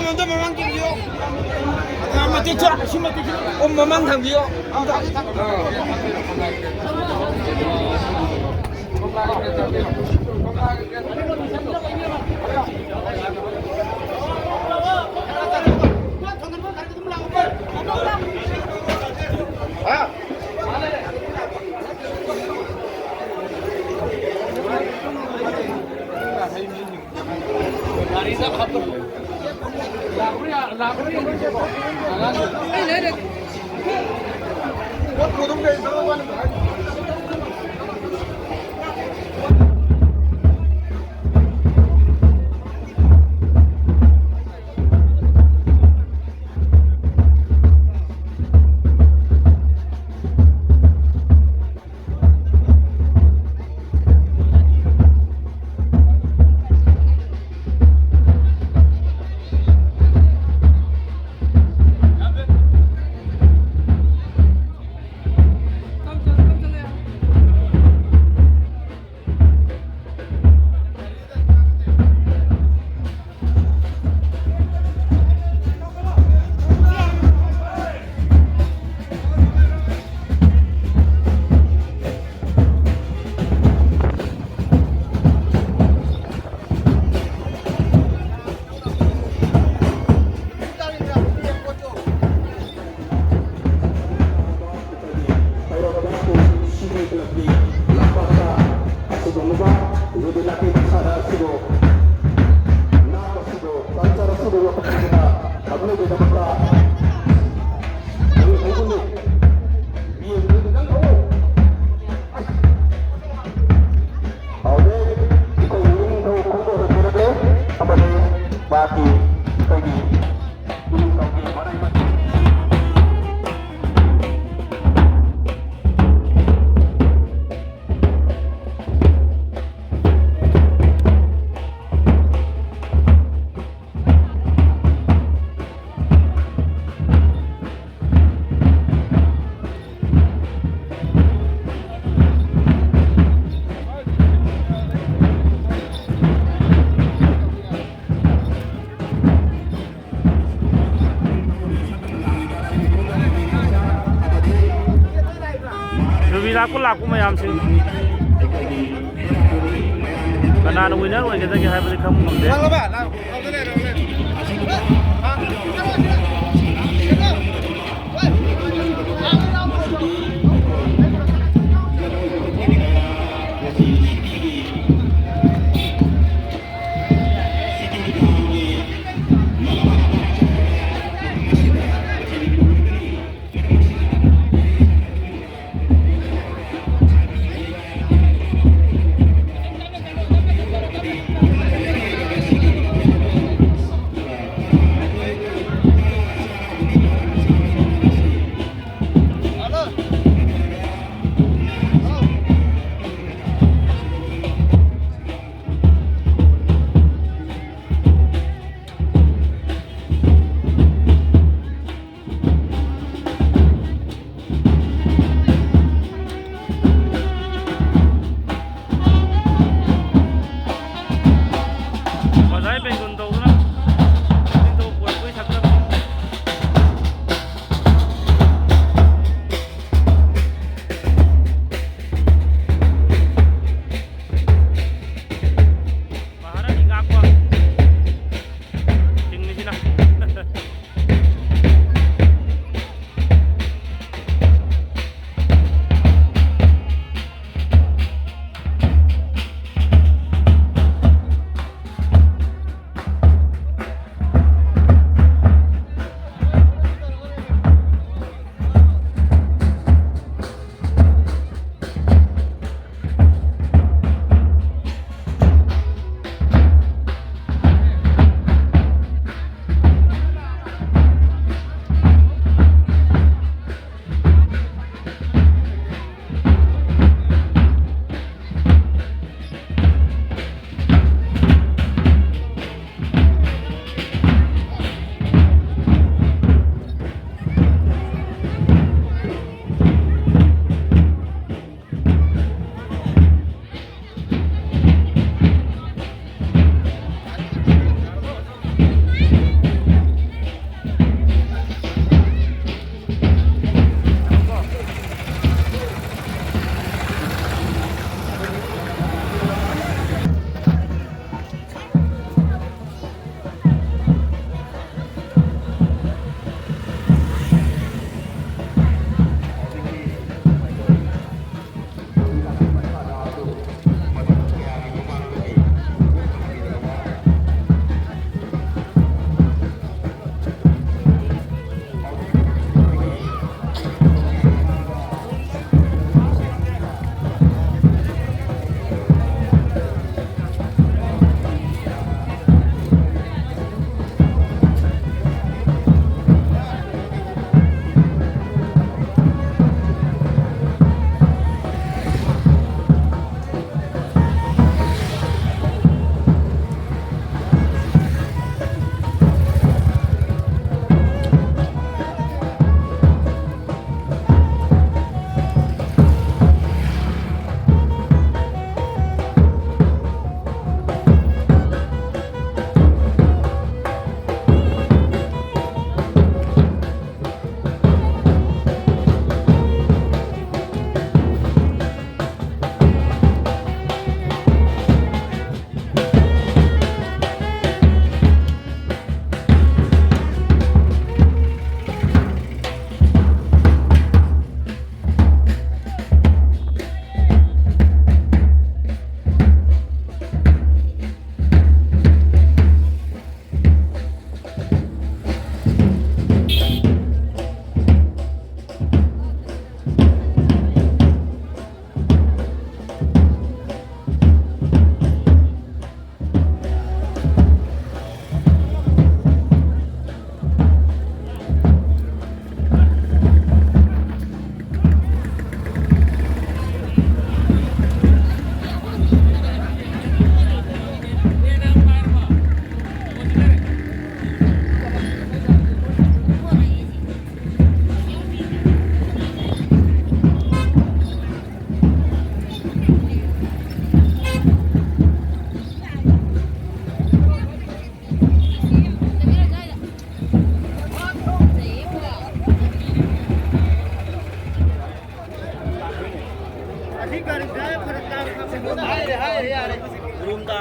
먼저 만만 끼요. 아마 뛰쳐. 심어 뛰쳐. 엄마만 당기요. Aku laku mayam sih. Karena winner woi kita kira hari kamu ngambil. Lalu pak,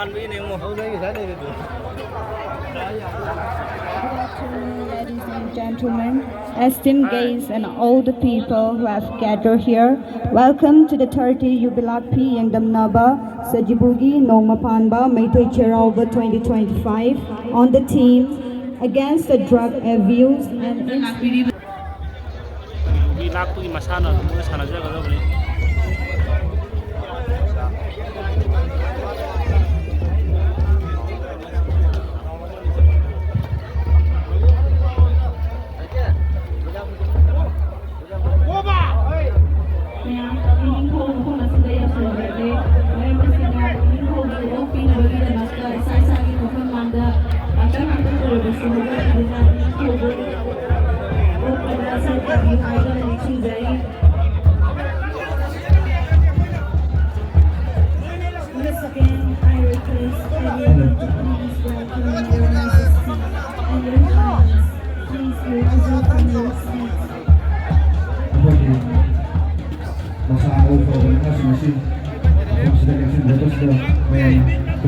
afternoon, ladies and gentlemen, esteemed guests and all the people who have gathered here. Welcome to the 30 Yubilakpi Yangdamnaba Sajibugi Nongmapanba Meitei Cherauba 2025 on the theme Against the Drug Abuse and 이 낙국이 마사나 뭐 사나자가 그러니 Once again, I request everyone to please welcome your majesty and your highness. Please reserve from your seats. Masao for the national consideration that was the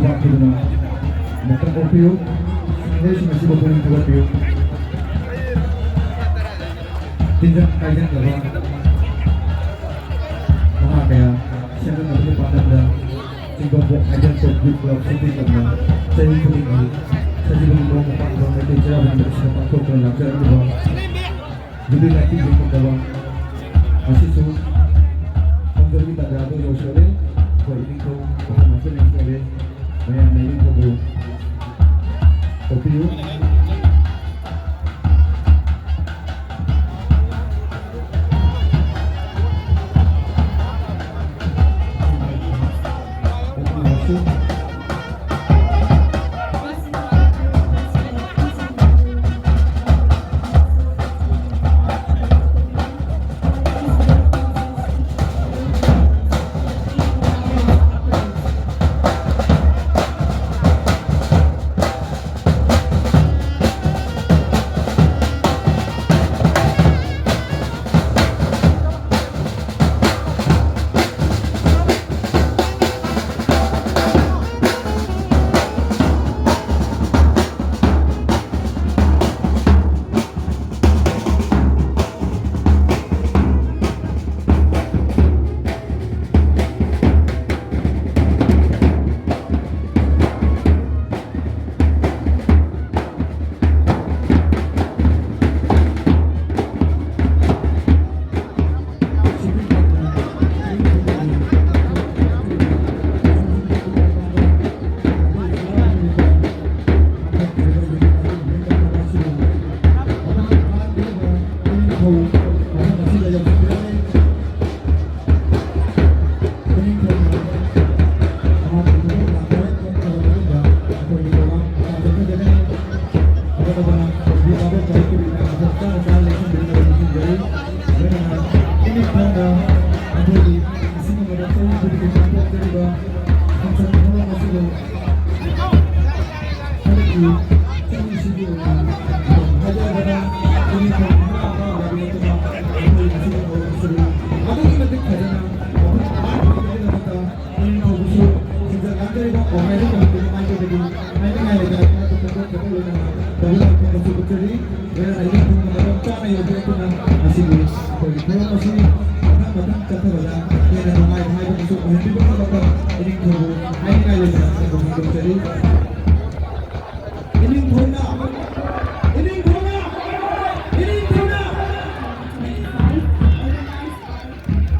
back to the Metacopiu, Nation of Civil Police. Tinjak kajian dalam Mahakaya, siapa nanti pada Singapore agent of group of city kerana saya pun ini saya juga membawa empat orang manager dan bersama program lajar di bawah jadi lagi di bawah masih tu untuk kita ada yang sore buat ini kau masih yang sore banyak ini kau kopi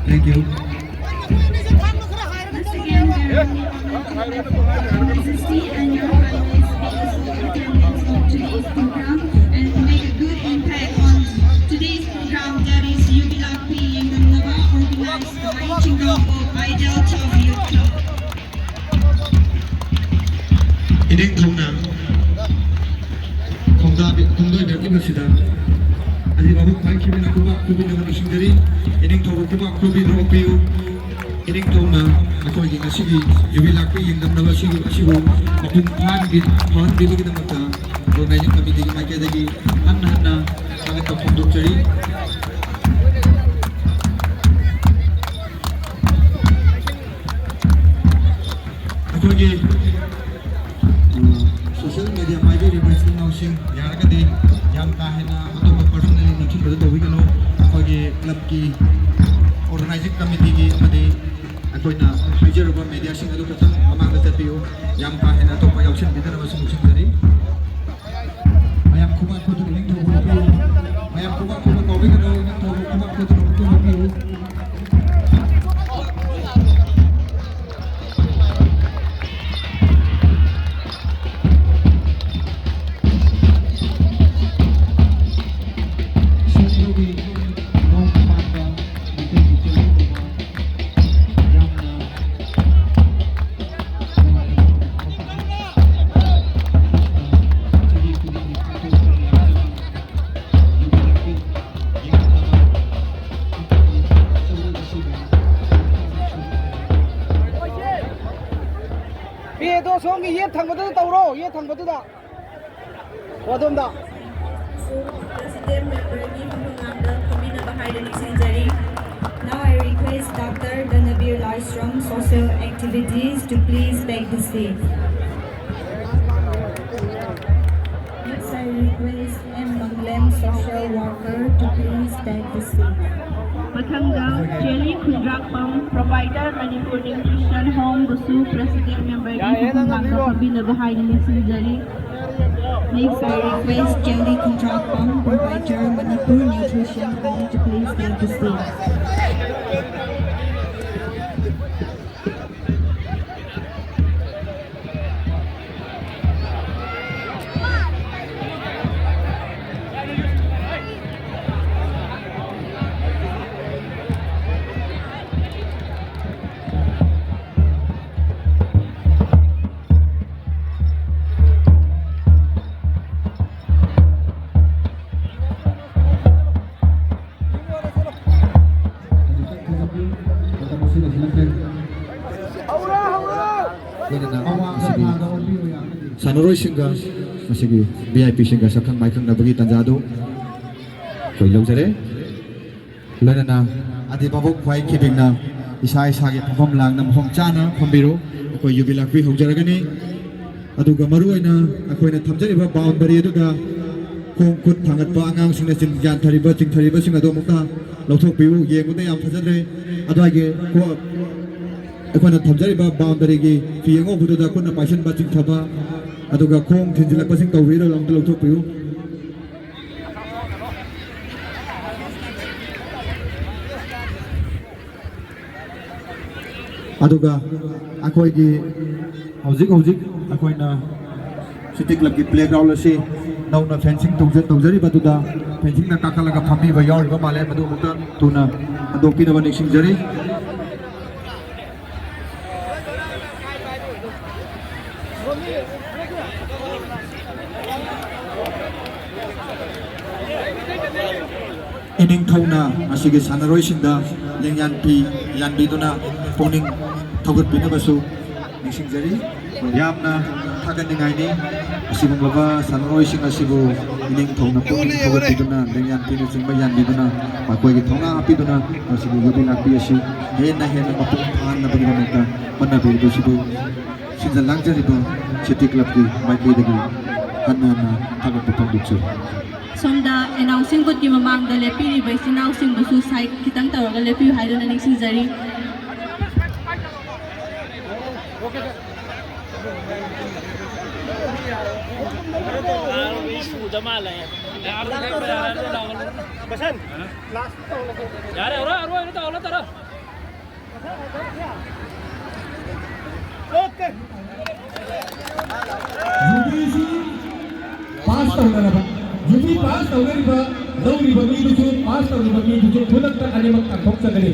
Thank you. Once again, Your Majesty and Your Highness, because of attendance of today's program and to make a good impact on today's program, that is Yubilakpi Yangdamnaba, organized by Chingampo Idelta Youth Club. Ining thongna thongdoi berki basida ali babu pai kibina kuba kubina singdari ining thong kuba kubina ropiu ining thongna akoi gi ngasigi Yubilakpi Yangdamnaba sigo mapung phan bili gi namata organizing committee gi maike dagi hanna sangat kapunduk cari akoi gi ꯌꯥꯎꯁꯤꯟꯕꯗ ꯇꯧꯕꯤꯒꯅꯨ ꯑꯩꯈꯣꯏꯒꯤ ꯀ꯭ꯂꯕꯀꯤ organising ꯀꯃꯤꯇꯤꯒꯤ ꯑꯃꯗꯤ ꯑꯩꯈꯣꯏꯅ ꯍꯥꯏꯖꯔꯤꯕ ꯃꯦꯗꯤꯌꯥꯁꯤꯡ ꯑꯗꯨ ꯈꯛꯇꯪ ꯃꯃꯥꯡꯗ ꯆꯠꯄꯤꯌꯨ ꯌꯥꯝ ꯀꯥ ꯍꯦꯟꯅ ꯑꯇꯣꯞꯄ ꯌꯥꯎꯁꯤꯟꯕꯤꯗꯅꯕ ꯁꯨꯡꯁꯤꯟꯖꯔꯤ ꯃꯌꯥꯝ ꯈꯨꯕꯥꯛ ꯈꯨꯗꯨꯅ ꯅꯤꯡꯊꯧꯕ ꯍꯥꯞꯄꯤꯌꯨ ꯃꯌꯥꯝ ꯈꯨꯕꯥꯛ ꯈꯨꯕꯥꯛ ꯀꯧꯕꯤꯒꯅꯨ ꯅꯤꯡꯊꯧꯕ ꯈꯨꯕꯥꯛ ꯈꯨꯗꯨꯅ ꯃꯨꯛꯇꯨ ꯍꯥꯞꯄꯤꯌꯨ ꯄꯦꯗꯣ ꯁꯣꯝꯒꯤ ꯌꯦꯠ ꯊꯪꯕꯗꯨꯗ ꯇꯧꯔꯣ ꯌꯦꯠ ꯊꯪꯕꯗꯨꯗ ꯑꯗꯣꯝꯗ President Memberni Pumanganda Kuminaba Haidani Sinjari. Now I request Dr. Danabir Lystrom, Social Activities, to please take the seat. Next I request M. Manglem, Social Worker, to please take the seat. Mathangda, Jelly Kudrakpam, Provider Manipur Nutrition Home, Busu, President Memberni Pumanganda Kuminaba Haidani Sinjari. Next, I request Jelly Kudrakpam, Provider Manipur Nutrition Home, to please take the seat. ꯁꯥꯟꯅꯔꯣꯏꯁꯤꯡꯒ ꯃꯁꯤꯒꯤ ꯚꯤ.ꯑꯥꯏ.ꯄꯤꯁꯤꯡꯒ ꯁꯛꯈꯪ ꯃꯥꯏꯈꯪꯅꯕꯒꯤ ꯇꯥꯟꯖꯥꯗꯨ ꯑꯩꯈꯣꯏ ꯂꯧꯖꯔꯦ ꯂꯣꯏꯅꯅ ꯑꯗꯤꯕꯥꯕꯣꯛ ꯈ꯭ꯋꯥꯏ ꯈꯤꯕꯤꯡꯅ ꯏꯁꯥ ꯏꯁꯥꯒꯤ ꯐꯝꯐꯝ ꯂꯥꯡꯅ ꯃꯐꯝ ꯆꯥꯅ ꯐꯝꯕꯤꯔꯨ ꯑꯩꯈꯣꯏ ꯌꯨꯕꯤ ꯂꯥꯛꯄꯤ ꯍꯧꯖꯔꯒꯅꯤ ꯑꯗꯨꯒ ꯃꯔꯨꯑꯣꯏꯅ ꯑꯩꯈꯣꯏꯅ ꯊꯝꯖꯔꯤꯕ ꯕꯥꯎꯟꯗꯔꯤ ꯑꯗꯨꯗ ꯈꯣꯡ ꯈꯨꯠ ꯊꯥꯡꯒꯠꯄ ꯑꯉꯥꯡꯁꯤꯡꯅ ꯌꯥꯟꯊꯔꯤꯕ ꯆꯤꯡꯊꯔꯤꯕꯁꯤꯡ ꯑꯗꯨ ꯑꯃꯨꯛꯇ ꯂꯧꯊꯣꯛꯄꯤꯌꯨ ꯌꯦꯡꯕꯗ ꯌꯥꯝ ꯐꯖꯗ꯭ꯔꯦ ꯑꯗꯨꯋꯥꯏꯒꯤ ꯑꯩꯈꯣꯏꯅ ꯊꯝꯖꯔꯤꯕ ꯕꯥꯎꯟꯗꯔꯤꯒꯤ ꯐꯤ ꯑꯉꯧꯕꯗꯨꯗ ꯈꯨꯠꯅ ꯄꯥꯏꯁꯤꯟꯕ ꯆꯤꯡꯊꯕ ꯑꯗꯨꯒ ꯈꯣꯡ ꯊꯤꯟꯖꯤꯜꯂꯛꯄꯁꯤꯡ ꯇꯧꯕꯤꯔꯣ ꯑꯃꯨꯛꯇ ꯂꯧꯊꯣꯛꯄꯤꯌꯨ ꯑꯗꯨꯒ ꯑꯩꯈꯣꯏꯒꯤ ꯍꯧꯖꯤꯛ ꯑꯩꯈꯣꯏꯅ ꯁꯤꯇꯤ ꯀ꯭ꯂꯕꯀꯤ ꯄ꯭ꯂꯦꯒ꯭ꯔꯥꯎꯟ ꯑꯁꯤ ꯅꯧꯅ ꯐꯦꯟꯁꯤꯡ ꯇꯧꯖꯔꯤꯕꯗꯨꯗ ꯐꯦꯟꯁꯤꯡꯅ ꯀꯥꯈꯠꯂꯒ ꯐꯝꯕꯤꯕ ꯌꯥꯎꯔꯤꯕ ꯃꯥꯜꯂꯦ ꯃꯗꯨ ꯑꯃꯨꯛꯇ ꯊꯨꯅ ꯍꯟꯗꯣꯛꯄꯤꯅꯕ ꯅꯤꯡꯁꯤꯡꯖꯔꯤ 이닝ꯊꯧꯅ ꯑꯁꯤꯒꯤ ꯁꯥꯟꯅꯔꯣꯏꯁꯤꯡꯗ ꯂꯦꯡꯌꯥꯟ ꯐꯤ ꯌꯥꯟꯕꯤꯗꯨꯅ ꯄꯨꯛꯅꯤꯡ ꯊꯧꯒꯠꯄꯤꯅꯕꯁꯨ ꯅꯤꯡꯁꯤꯡꯖꯔꯤ ꯌꯥꯝꯅ ꯊꯥꯒꯠꯅꯤꯡꯉꯥꯏꯅꯤ ꯑꯁꯤꯒꯨꯝꯂꯕ ꯁꯥꯟꯅꯔꯣꯏꯁꯤꯡ ꯑꯁꯤꯕꯨ ꯏꯅꯤꯡꯊꯧꯅ ꯄꯨꯛꯅꯤꯡ ꯊꯧꯒꯠꯄꯤꯗꯨꯅ ꯂꯦꯡꯌꯥꯟ ꯐꯤꯅꯆꯤꯡꯕ ꯌꯥꯟꯕꯤꯗꯨꯅ ꯃꯈꯣꯏꯒꯤ ꯊꯧꯅꯥ ꯍꯥꯞꯄꯤꯗꯨꯅ ꯃꯁꯤꯒꯤ ꯌꯨꯕꯤ ꯂꯥꯛꯄꯤ ꯑꯁꯤ ꯍꯦꯟꯅ ꯃꯄꯨꯡ ꯐꯥꯍꯟꯅꯕꯒꯤꯗꯃꯛꯇ ꯍꯣꯠꯅꯕꯤꯔꯤꯕꯁꯤꯕꯨ ꯁꯤꯟꯖ ꯂꯥꯡꯖꯔꯤꯕ ꯁꯤꯇꯤ ꯀ꯭ꯂꯕꯀꯤ ꯃꯥꯏꯀꯩꯗꯒꯤ ꯍꯟꯅ ꯊꯥꯒꯠꯄ ꯐꯣꯡꯗꯣꯛꯆꯔꯤ ꯁꯣꯝꯗ ꯑꯦꯅꯥꯎꯟꯁꯤꯡ ꯕꯨꯠꯀꯤ ꯃꯃꯥꯡꯗ ꯂꯦꯞꯄꯤꯔꯤꯕ ꯏꯆꯤꯟꯅꯥꯎꯁꯤꯡꯕꯨꯁꯨ ꯁꯥꯏꯠ ꯈꯤꯇꯪ ꯇꯧꯔꯒ ꯂꯦꯞꯄꯤꯌꯨ ꯍꯥꯏꯗꯨꯅ ꯅꯤꯡꯁꯤꯡꯖꯔꯤ पास तौनरबा जुबी पास तौनरिबा लौरिबा मीदुसु पास तौरिबा मीदुसु खुलक्ता अनिमक तंथोक्सगले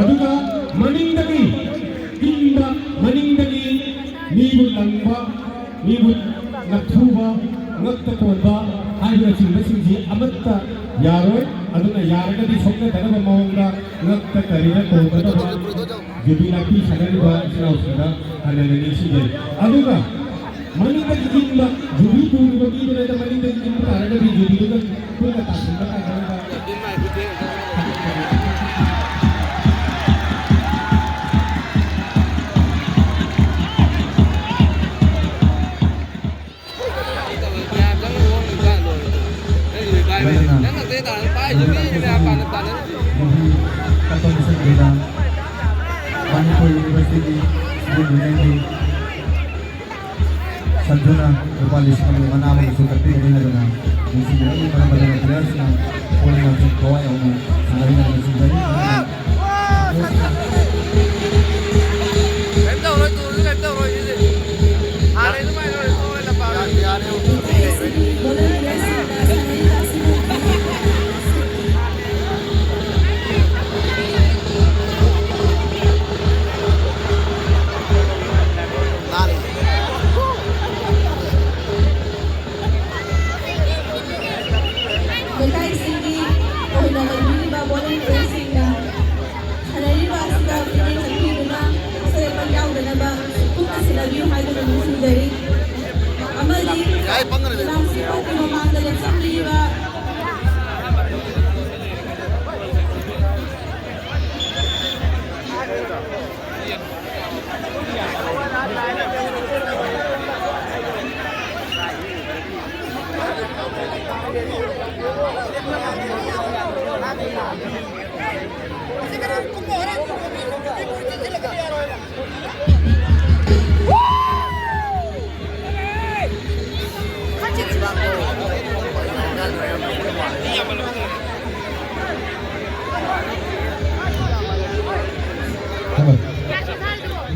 अदुगा मनिंदगी किंबा मनिंदगी मीबु लंगबा मीबु नथुबा ngakta tonba haibra sinbasingji amatta yaroi aduna yaragadi sokna danaba mawonga ngakta karina tongada jubi laki sanariba sinausinga hananani sije aduga maninda kinba jubi tuliba kiduna da maninda kinba aragadi jubi duga kunga tasinga kaganga Katong Sendira Manipur University University Sanjuna Rupalis kami manamang sukat pinagin na doon yung sendiri yung parang mga players na kulang natin kawai o mo sangarin na ng sendiri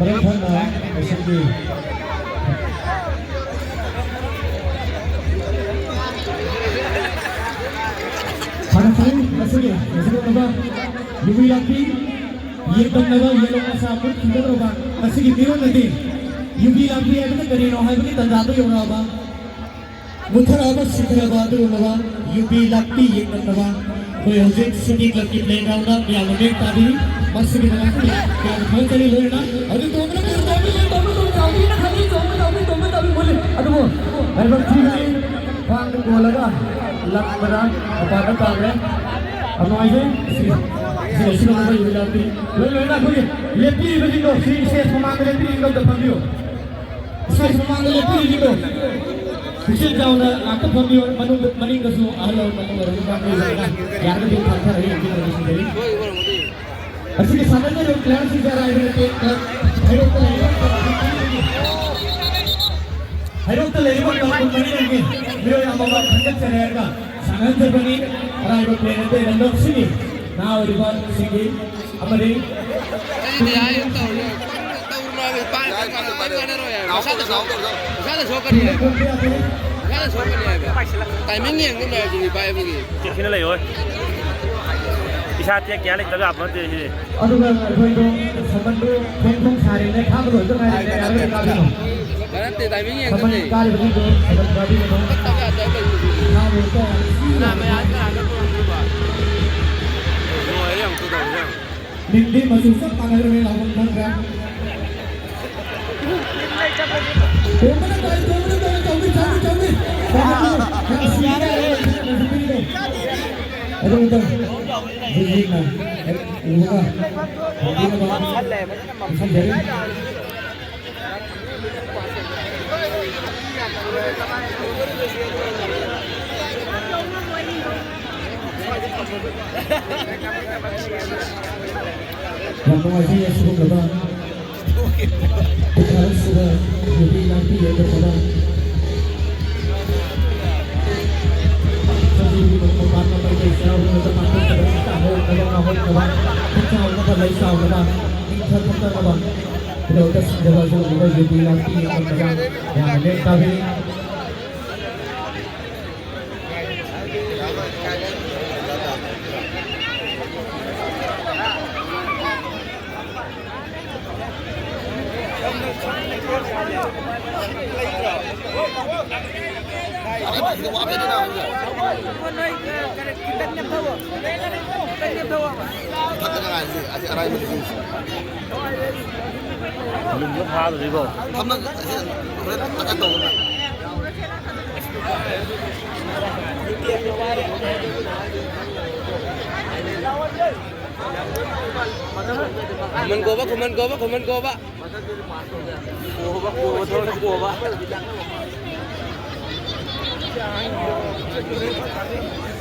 Mereka nak sendiri. Karena saya masih apa? Lebih lagi, ये बंदा ये लोग ऐसा कुछ किधर होगा? ऐसे की तीनों नदी, युगी लगी है तो करीनो है तो तंदातो ही होना होगा. मुझे अब सिद्धरा बात होगा, युगी लगती ये बंदा कोई हज़ार सिटी क्लब की प्लेग्राउंड ना या लोग तारी मस्त की तरह की या बहुत सारी लोग ना अरे तो हमने जाऊँगी ना खाली जाऊँगी बोले अरे वो अरे बस ठीक है वहाँ तो बोला लगा लग बड़ा अपार्टमेंट आ गया अब आइए ऐसे लोगों को ये लाती लोग ना कोई लेती है बिल्डिंग को से समांग लेती है लोग दफन दियो से समांग लेती है बिल्डिंग को Kecil jauh na, aku pembiu maning kesu ahlo maning orang bangkai lagi, yang itu fakta hari ini kita sendiri. Asal sebenarnya yang kelas sejarah ini kita, hari itu lewat kalau maning lagi, beliau yang bawa hendak cerita, sangat terbani, orang itu planet itu random sini, now river sini, apa ni? Jadi dia itu tahu rumah berpan, timing नहीं है कि मैं जी पाए भी कितने ले हो इशारे क्या लेकर आप मत दीजिए और वो कोई तो संबंध कौन सारे ने खा बोलो तो मैं यार में काफी हूं garanti timing है संबंध कार भी तो संबंध गाड़ी में तब आता है ना बोलता ना मैं आज का आगे वो है हम तो दो निंदी मसूद सब पागल में लागू कर रहा Aduh itu, jadi nak, ini apa? Bisa jadi. Langsung aja ya subuh lebar. Kita harus sudah lebih nanti ya kepada. Lưng nó pha rồi cô. Không nó cái tủ này. Comment go ba. Go ba.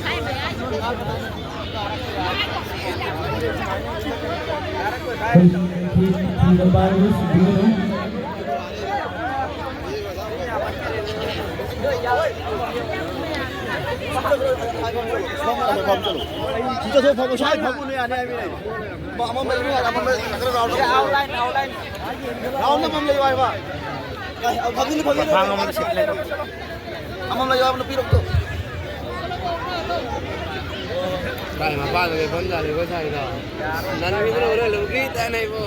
Hai 진짜 저 보고 샤이 보고는 아니야 이네 뭐 한번 매면 한번 매 그래 아웃라인 라운드 한번 매요 봐 거기는 방어만 시킬래. 한번 매요 한번 필요없어 Tại mà ba người vẫn là người có sai đó. Nên mình nói là lượng kỹ tại này vô.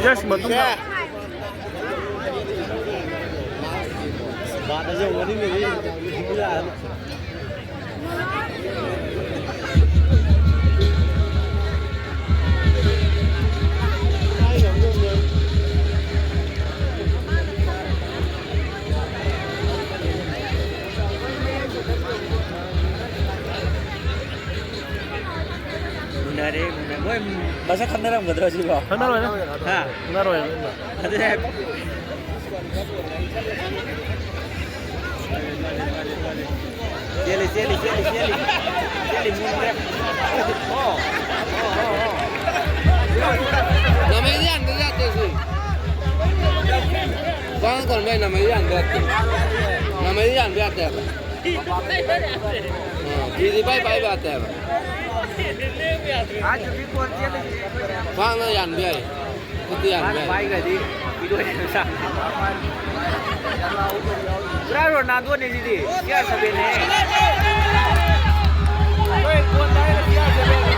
Yes, betul. bạn đã dùng cái gì bây giờ dari gue bahasa kamera nggak terus juga. Benar ya? Hah, Benar ya? ada saya. Seli mundur. Oh. Namanya yang lihat sih. Bang còn đây là mấy anh đẹp. Là mấy anh đẹp đẹp. Thì bay bay đẹp đẹp. Bang nó dàn vậy. Cái dàn vậy. Bay cái đi. Video yang sang. Berapa Ronaldo ni sini? Dia sebenarnya. Oi, kuat dah dia sebenarnya.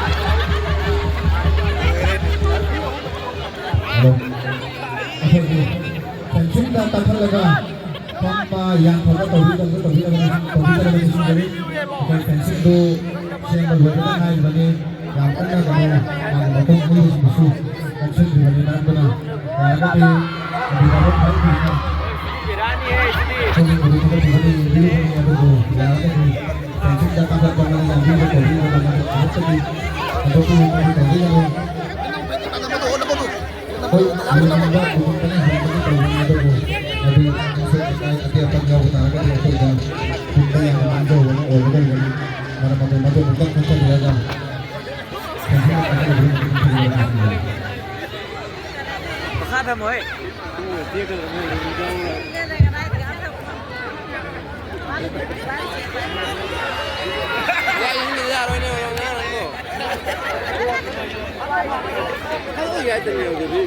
Fencing dah tak terlaga. Tanpa yang kalau tahu sendiri. Fencing tu saya berbuat naik bagi yang kena kalau betul ini musuh. Fencing di bagi nak benar. Tapi di dalam hal ini. Berani sini. Fencing dah tak terlaga yang dia betul ini benar. Tapi untuk ini Hoy, ano naman ba? Pumunta na, hindi ko ito yung mga mo. Sabi, kasi ang paggawa ko talaga, ito ba? Punta yan, ang ando, walang oras ko, walang para matumado, magdang punta talaga. Kasi ang paggawa ko talaga. Makada mo eh. Ya ini dia orang ni orang ni. Kalau dia tanya jadi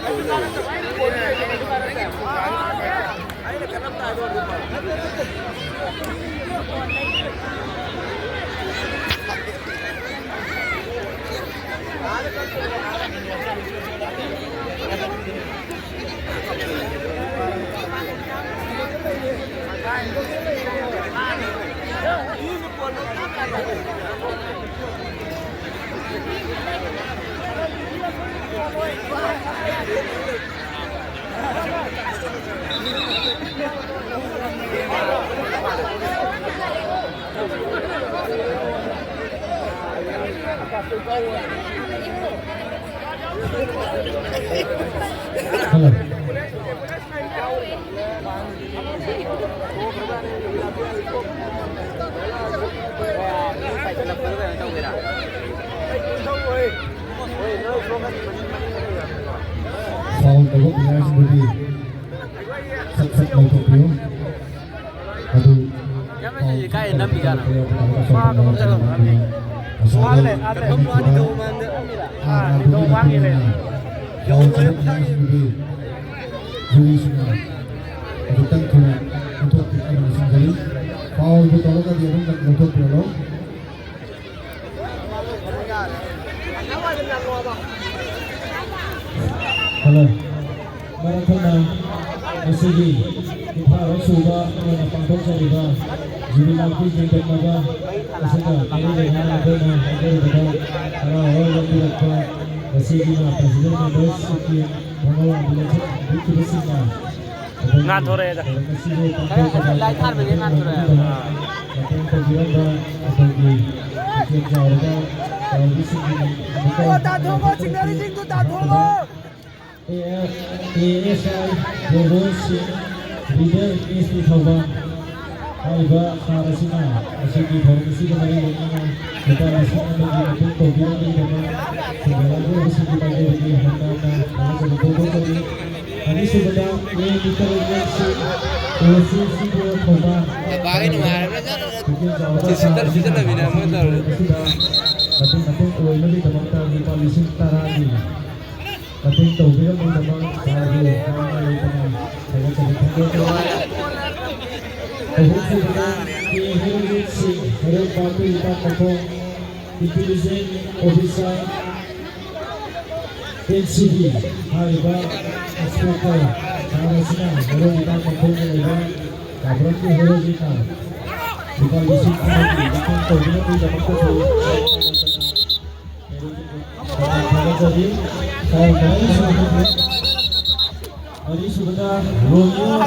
Foul tawag niya sendiri. Sat-sat mau tokyo. Aduh. Kain nam di sana. Soalnya ada yang mau di rumah di rumah ini. Foul tawag niya sendiri. Juri sungai. Aduh tangku untuk kita sendiri. Foul tawag ka dia nak untuk dia. Halo, Maratona Masigi, kita harus coba panggung saja. Jadi lagi jengkel naga, misalnya ini dengan ada kalau orang yang tidak Masigi na presiden members sekian orang bilang itu bersihnya. Ngan thore dah. Lai thar bagi ngan thore. Tapi kemudian ada di jauh kalau di sini. ASI Bobosi Leader Institute Thoban Aiba Sarasina Asiki Formasi kembali dengan kita masih menjadi program ini dengan segala urusan kita bagi hamba dan bobo tadi ini sudah intelijensi polisi Thoban Bagi nungar Sister lebih nama tahu. tapi kalau ini teman-teman di polisi tarani tapi tahu dia memang saya karena itu saya jadi pengurus di Indonesia ada parti kita kapal intelijen officer NCB Haiba Inspektor Sarasina baru kita kapal lagi kabar ke Hirojita di polisi kami kita tahu dia tidak mampu jadi hari sudah Romeo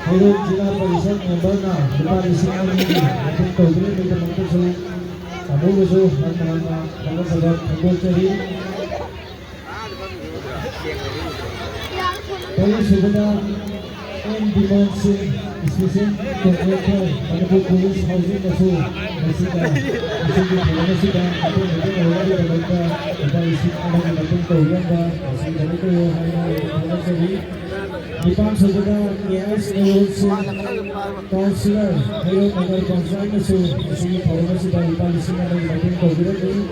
Hero Jilah परिषद memberna Depan Islam ini untuk program di tempat itu kamu musuh teman-teman kamu sahabat kumpul cari kalau sudah dimensi spesial komputer pada polis housing masuk masih dah masih dah itu orang yang mereka Depan Islam ada di program dah masih dah itu hanya cari Depan saudara KS Councilor Hero Nagar Councilor masuk masih formasi dari depan di sini ada di program ini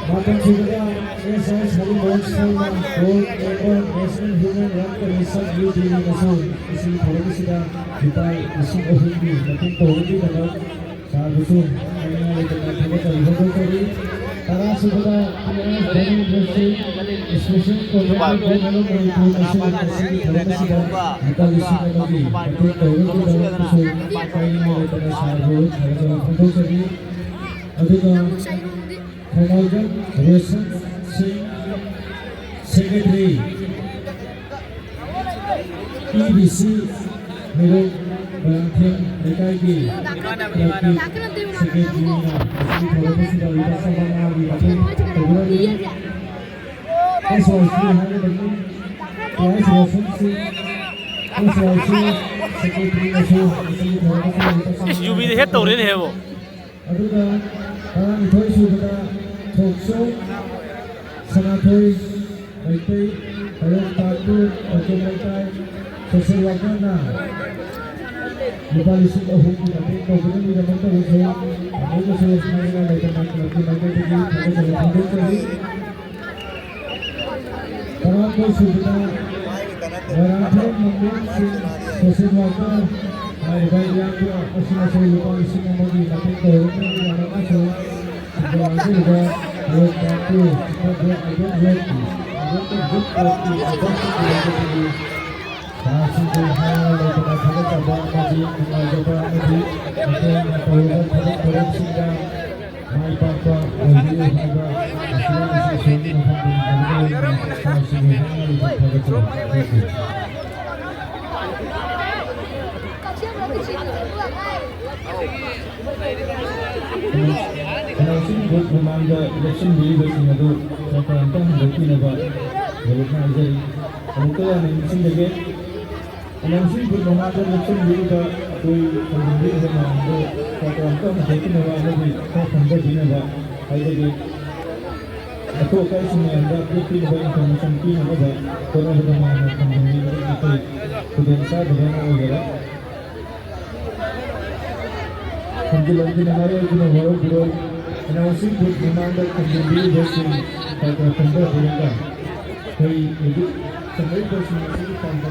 bahkan saudara SS Hari Bonsama World Member National Human Rights Commission UDI masuk masih formasi dah depan di sini OHD bahkan program ini dalam saat itu hanya dengan teman-teman dari para saudara PNS dari industri spesial program dalam implementasi kita di sini lagi untuk program dalam usul kainan dengan sahabat untuk jadi adanya Komagan Rosan Singh Secretary EBC Hero Banteng DKI Secretary Formasi dari Bersama di program ini SOC hanya dengan Rosan Singh SOC Secretary masuk इस UV दे head तौरे ने है वो aduna parang ithoi sudah talkshow sanathoi maitai hayong tatu pagkumaytay social worker na lupalisip ahong kinapit program ni naman ito uso ang uso sa mga naitamang pagkumaytay tigi para sa lapindot kali parang ko sudah maratong mangin social worker ay bayang ko kasi nasa lupalisip ang mga kinapit program ni naman ito ang uso Work Bantu, Agent Working, Good Working, Agent Kasih Tuhan, oleh teman-teman cabang Nabi, Jawa Nabi, Announcing vote memanda election deliberation adu Sakaranta handakinaba Golokna Ajari Amukaya announcing again announcing vote memanda election deliver koi kandiri memanda Sakaranta handakinaba amadi kandadinaba haidagi Ato kai sumanda pipinaba information pinaba kono bidamana kandiri koi kudensa bidana ogara Lanjut hamaरे जो वालों बुरो announcing good memanda kandiri versi pada tanda mereka koi itu sampai versi ini tanda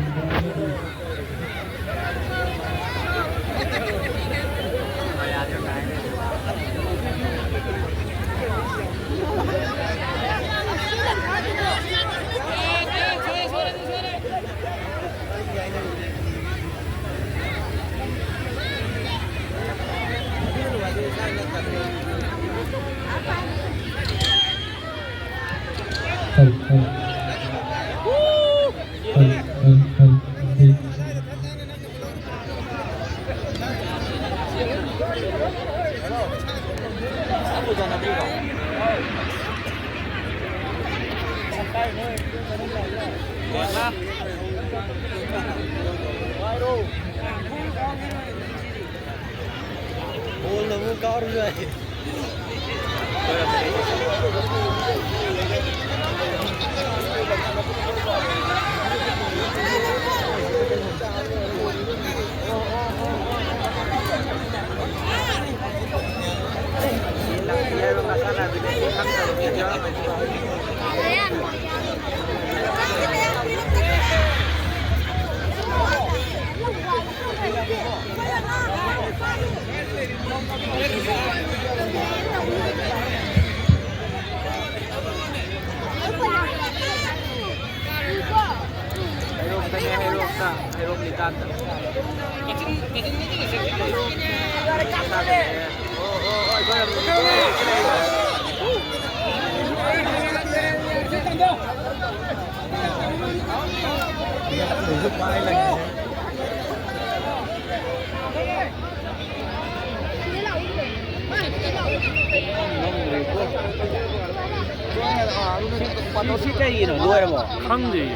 Hungry.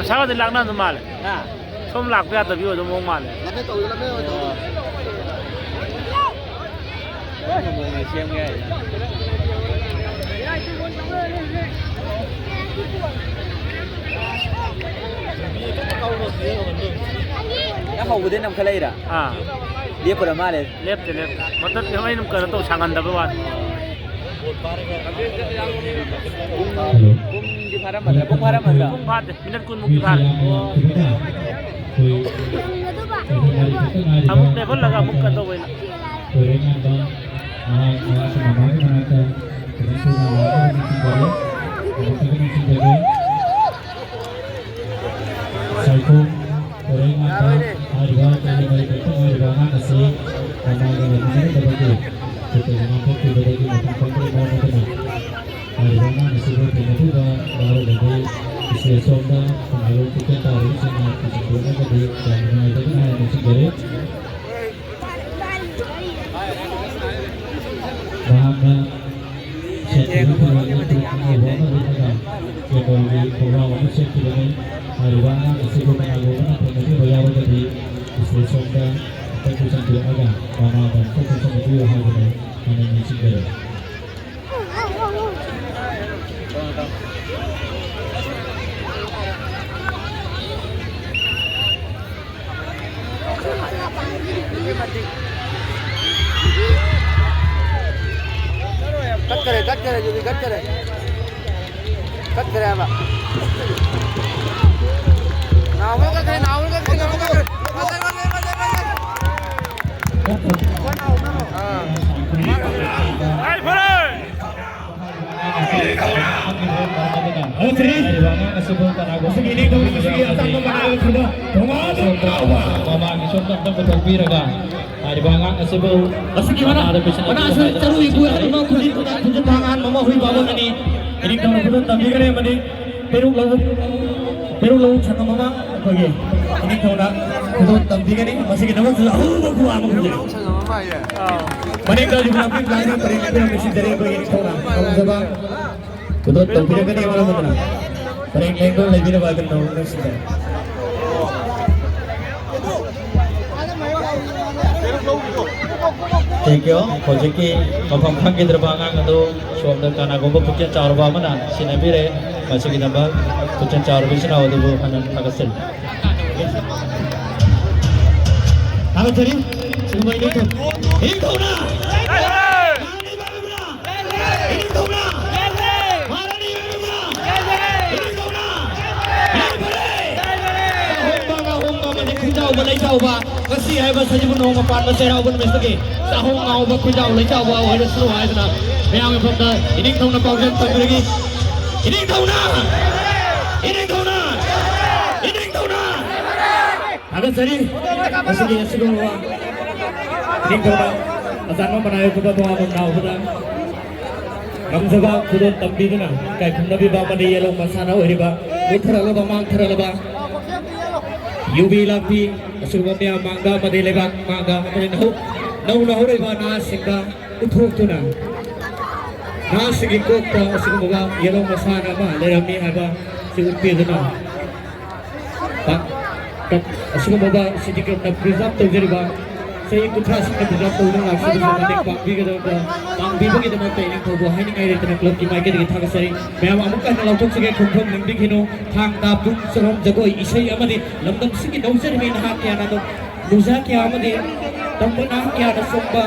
Sao thì lạc nó mà lại? Không lạc ra tập vừa mông mà lại. Mọi người xem nghe. Nó hầu của đến năm khai ra. À. Liệp của mà này. Liệp thì liệp. Mà tất cả mấy năm cờ nó tổ sang ăn tập với bạn. Bung di Param Mandra, Bung Param Mandra. Bung Pat, minat kun mukti Pat. Amuk level laga amuk kan to boy. Arwana nasibu penutuba baru dari istilah sonda pengaruh kita tahu sama kesimpulan tadi dan mengatakan hal yang sendiri bahamna setiap orang itu mengawana berada jadi pengawana setiap ini arwana nasibu pengaruhnya penutuba baru dari istilah sonda kesimpulan agak karena dan kesimpulan itu hal yang sendiri cut करे जो भी cut करे अब नाव का करे Hey, Autri, masuk ini kau masuk atas mana sudah, pengaruh kawa. Mama kisah tentang betul piraga. Hari bangang asibu. Masuk gimana? Mana asal caru ibu yang mau kunjung tangan, mama hui bawa ini kau betul tapi kan yang mending perlu cakap mama bagi. Ini kau nak betul tapi kan ini masih kita masuk aku ama kunjung. Mending kau juga nanti belanja pergi mesti dari bagi kau nak. Kau coba. Betul tapi kan ini mana mana. Pergi kau lagi nak bagian kau mesti. Thank you. Hojiki mafam khang gidra bangang ado somda kana gomba putya charwa mana sinabire masih kita bal putya charwa sina ado bu hanan thagasil. Apa jadi? Semua ini tu. Ini kau nak? Ini kau nak? Mana ni mana? Ini kau nak? Homba mana kujau balai jauh ba. Kasi hai ba saji pun homba pan masih rau pun mesti ke. Sahong ngau ba kujau balai jauh ba. Wahai seluruh hai sana. Yang apa dah? Ini kau nak pausan tak lagi. Ini kau nak? Ini kau nak? Ini kau nak? Agak seri. Masih dia seluruh. Ini kau nak? Asal mau menaik kita tuh abang tahu sudah. Kamu sebab sudah tampil tu na. Kayak kamu nabi bawa dia yellow masana hari ba. Muthra laba mang thra laba. Yubi lapi asal dia mangga pada lebak mangga. Apa nahu hari ba na singga uthuk tu na. Na singi kok tu asal moga yellow masana ba. Lerami apa si utpi tu na. Pak. Asal moga sedikit na preserve tu jadi ba. Saya ikut rasa kita tahu nak sudah sampai Pak Bi kita Pak Bi pun kita mahu ini kau buat ini kaya kita klub kita kita kita thang seri. Memang amukan dalam tuh sebagai kumpulan limbing hino thang tabung seram jago isai amadi lamdam sikit dong seri main hak ya nato nusa kya amadi tampun hak ya nasumba